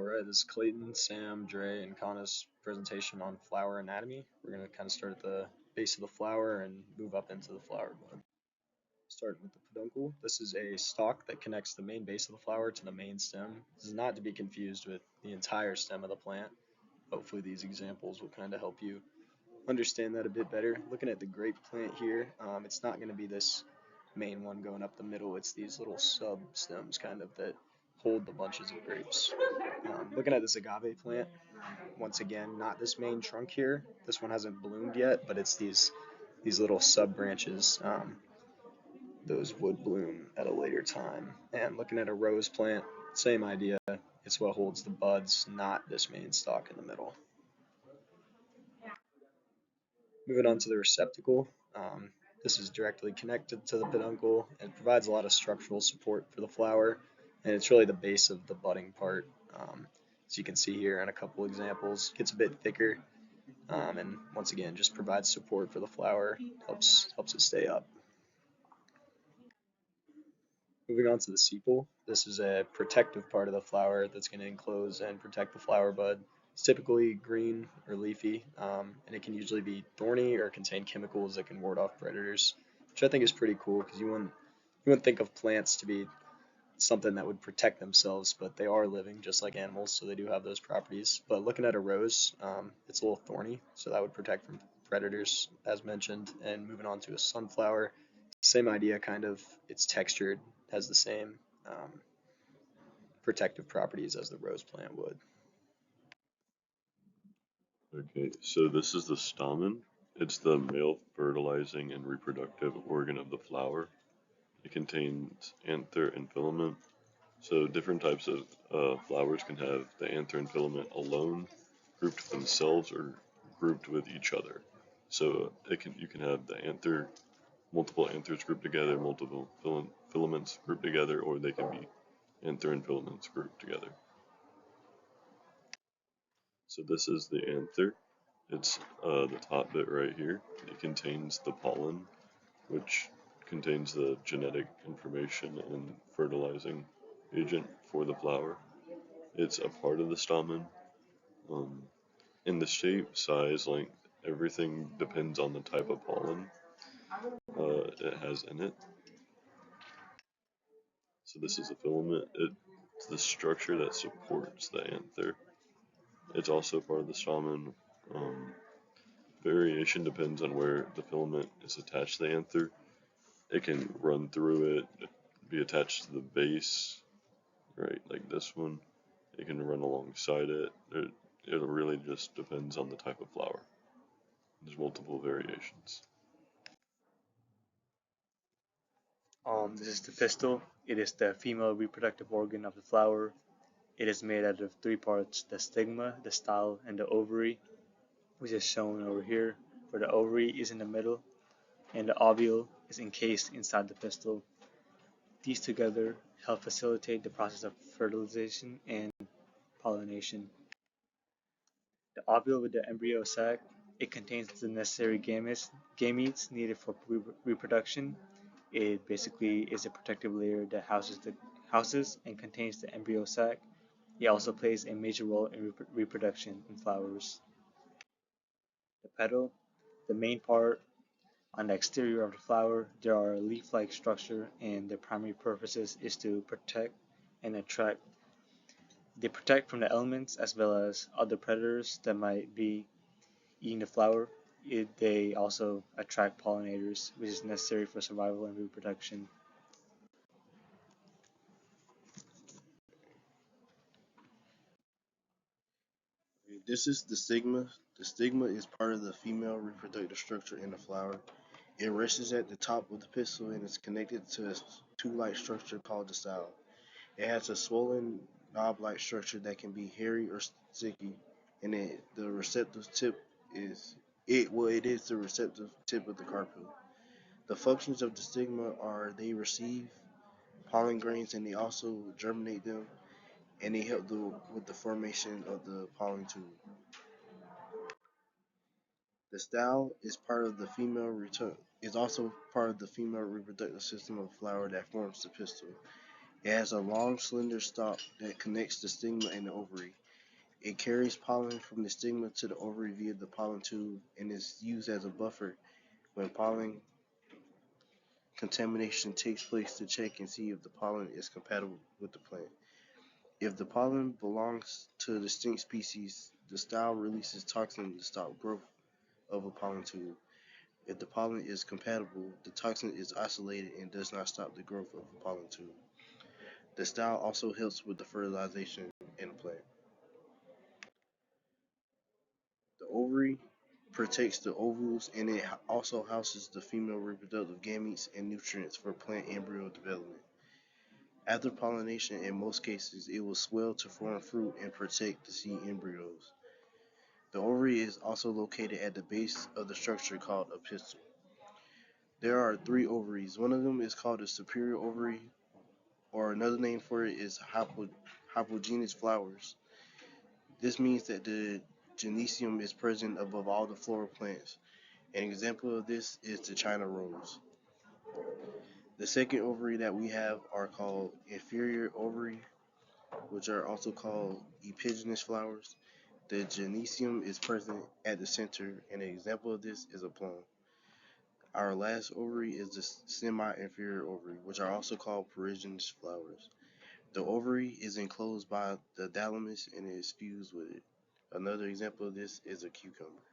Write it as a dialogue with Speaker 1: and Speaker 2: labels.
Speaker 1: Alright, this is Clayton, Sam, Dre, and Connor's presentation on flower anatomy. We're going to kind of start at the base of the flower and move up into the flower bud. Starting with the peduncle, this is a stalk that connects the main base of the flower to the main stem. This is not to be confused with the entire stem of the plant. Hopefully these examples will kind of help you understand that a bit better. Looking at the grape plant here, it's not going to be this main one going up the middle. It's these little sub stems kind of that hold the bunches of grapes. Looking at this agave plant, once again, not this main trunk here. This one hasn't bloomed yet, but it's these little sub branches. Those would bloom at a later time. And looking at a rose plant, same idea. It's what holds the buds, not this main stalk in the middle. Moving on to the receptacle. This is directly connected to the peduncle and provides a lot of structural support for the flower, and it's really the base of the budding part. As you can see here in a couple examples, it gets a bit thicker, and once again just provides support for the flower, helps it stay up. Moving on to the sepal, this is a protective part of the flower that's going to enclose and protect the flower bud. It's typically green or leafy, and it can usually be thorny or contain chemicals that can ward off predators, which I think is pretty cool because you wouldn't think of plants to be something that would protect themselves, but they are living just like animals, so they do have those properties. But looking at a rose, it's a little thorny, so that would protect from predators, as mentioned. And moving on to a sunflower, same idea, kind of. It's textured, has the same protective properties as the rose plant would.
Speaker 2: Okay, so this is the stamen. It's the male fertilizing and reproductive organ of the flower. It contains anther and filament. So different types of flowers can have the anther and filament alone, grouped themselves, or grouped with each other. So you can have the anther, multiple anthers grouped together, multiple filaments grouped together, or they can be anther and filaments grouped together. So this is the anther. It's the top bit right here. It contains the pollen, which contains the genetic information and fertilizing agent for the flower. It's a part of the stamen. In the shape, size, length, everything depends on the type of pollen it has in it. So this is a filament. It's the structure that supports the anther. It's also part of the stamen. Variation depends on where the filament is attached to the anther. It can run through it, be attached to the base, right, like this one. It can run alongside it. It really just depends on the type of flower. There's multiple variations.
Speaker 3: This is the pistil. It is the female reproductive organ of the flower. It is made out of three parts: the stigma, the style, and the ovary, which is shown over here, where the ovary is in the middle and the ovule is encased inside the pistil. These together help facilitate the process of fertilization and pollination. The ovule with the embryo sac, it contains the necessary gametes needed for reproduction. It basically is a protective layer that houses and contains the embryo sac. It also plays a major role in reproduction in flowers. The petal, the main part on the exterior of the flower, there are a leaf-like structure, and their primary purposes is to protect and attract. They protect from the elements as well as other predators that might be eating the flower. They also attract pollinators, which is necessary for survival and reproduction.
Speaker 4: This is the stigma. The stigma is part of the female reproductive structure in the flower. It rests at the top of the pistil and is connected to a tube-like structure called the style. It has a swollen knob-like structure that can be hairy or sticky, and the receptive tip is it is the receptive tip of the carpel. The functions of the stigma are they receive pollen grains and they also germinate them, and they help with the formation of the pollen tube. The style is also part of the female reproductive system of the flower that forms the pistil. It has a long, slender stalk that connects the stigma and the ovary. It carries pollen from the stigma to the ovary via the pollen tube and is used as a buffer when pollen contamination takes place to check and see if the pollen is compatible with the plant. If the pollen belongs to a distinct species, the style releases toxin to stop growth of a pollen tube. If the pollen is compatible, the toxin is isolated and does not stop the growth of a pollen tube. The style also helps with the fertilization in the plant. The ovary protects the ovules and it also houses the female reproductive gametes and nutrients for plant embryo development. After pollination, in most cases, it will swell to form fruit and protect the seed embryos. The ovary is also located at the base of the structure called a pistil. There are three ovaries. One of them is called the superior ovary, or another name for it is hypogynous flowers. This means that the gynecium is present above all the floral plants. An example of this is the China rose. The second ovary that we have are called inferior ovary, which are also called epigynous flowers. The gynecium is present at the center, and an example of this is a plum. Our last ovary is the semi-inferior ovary, which are also called perigynous flowers. The ovary is enclosed by the thalamus and is fused with it. Another example of this is a cucumber.